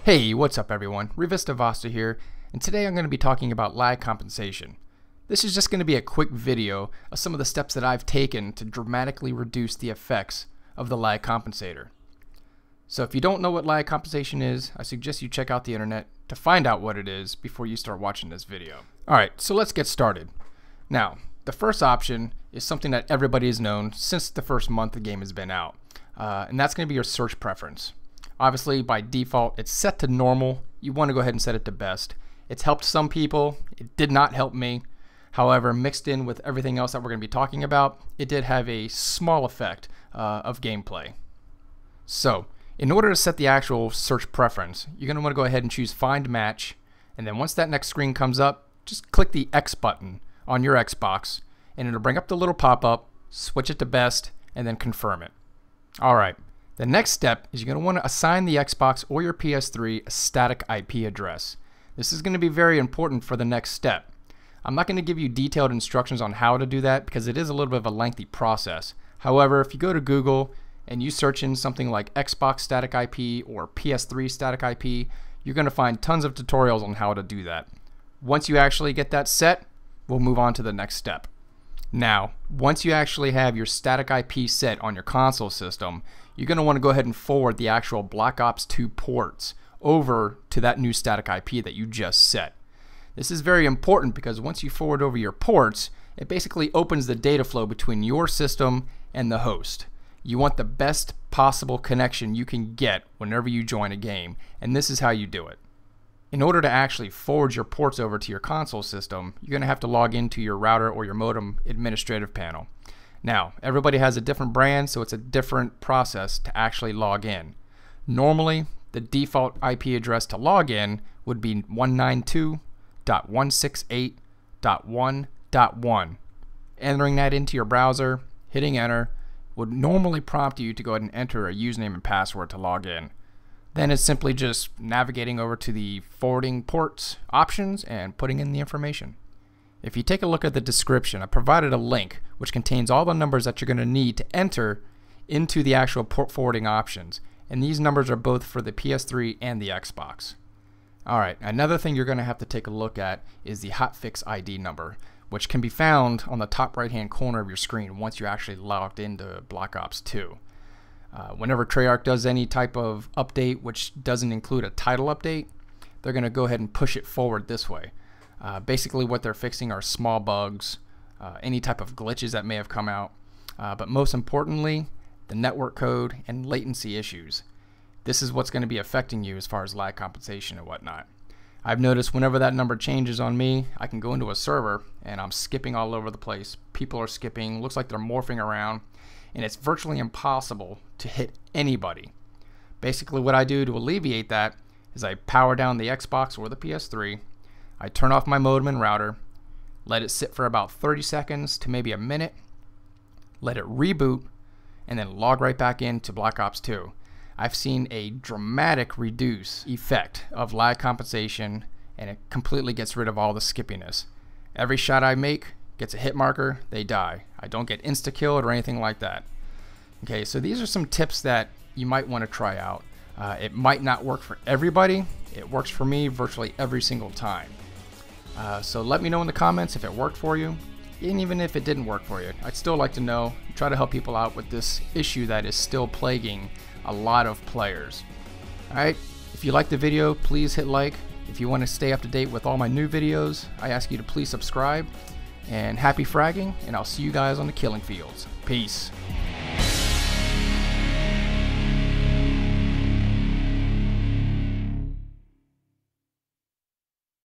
Hey, what's up everyone? Revista Vasta here, and today I'm going to be talking about lag compensation. This is just going to be a quick video of some of the steps that I've taken to dramatically reduce the effects of the lag compensator. So if you don't know what lag compensation is, I suggest you check out the internet to find out what it is before you start watching this video. Alright, so let's get started. Now, the first option is something that everybody has known since the first month the game has been out, and that's going to be your search preference. Obviously, by default, it's set to normal. You want to go ahead and set it to best. It's helped some people. It did not help me. However, mixed in with everything else that we're going to be talking about, it did have a small effect of gameplay. So, in order to set the actual search preference, you're going to want to go ahead and choose Find Match, and then once that next screen comes up, just click the X button on your Xbox, and it'll bring up the little pop-up, switch it to best, and then confirm it. Alright. The next step is you're going to want to assign the Xbox or your PS3 a static IP address. This is going to be very important for the next step. I'm not going to give you detailed instructions on how to do that because it is a little bit of a lengthy process. However, if you go to Google and you search in something like Xbox static IP or PS3 static IP, you're going to find tons of tutorials on how to do that. Once you actually get that set, we'll move on to the next step. Now, once you actually have your static IP set on your console system, you're going to want to go ahead and forward the actual Black Ops 2 ports over to that new static IP that you just set. This is very important because once you forward over your ports, it basically opens the data flow between your system and the host. You want the best possible connection you can get whenever you join a game, and this is how you do it. In order to actually forward your ports over to your console system, you're going to have to log into your router or your modem administrative panel. Now, everybody has a different brand, so it's a different process to actually log in. Normally, the default IP address to log in would be 192.168.1.1. Entering that into your browser, hitting enter, would normally prompt you to go ahead and enter a username and password to log in. Then it's simply just navigating over to the forwarding ports options and putting in the information. If you take a look at the description, I provided a link which contains all the numbers that you're going to need to enter into the actual port forwarding options, and these numbers are both for the PS3 and the Xbox. Alright, another thing you're going to have to take a look at is the hotfix ID number, which can be found on the top right hand corner of your screen once you're actually logged into Black Ops 2. Whenever Treyarch does any type of update which doesn't include a title update, they're going to go ahead and push it forward this way. Basically what they're fixing are small bugs, any type of glitches that may have come out, but most importantly, the network code and latency issues. This is what's going to be affecting you as far as lag compensation and whatnot. I've noticed whenever that number changes on me, I can go into a server and I'm skipping all over the place. People are skipping, looks like they're morphing around, and it's virtually impossible to hit anybody. Basically what I do to alleviate that is I power down the Xbox or the PS3, I turn off my modem and router, let it sit for about 30 seconds to maybe a minute, let it reboot, and then log right back into Black Ops 2. I've seen a dramatic reduce effect of lag compensation, and it completely gets rid of all the skippiness. Every shot I make gets a hit marker, they die. I don't get insta-killed or anything like that. Okay, so these are some tips that you might want to try out. It might not work for everybody. It works for me virtually every single time. So let me know in the comments if it worked for you, and even if it didn't work for you. I'd still like to know, try to help people out with this issue that is still plaguing a lot of players. Alright, if you liked the video, please hit like. If you want to stay up to date with all my new videos, I ask you to please subscribe. And happy fragging, and I'll see you guys on the killing fields. Peace.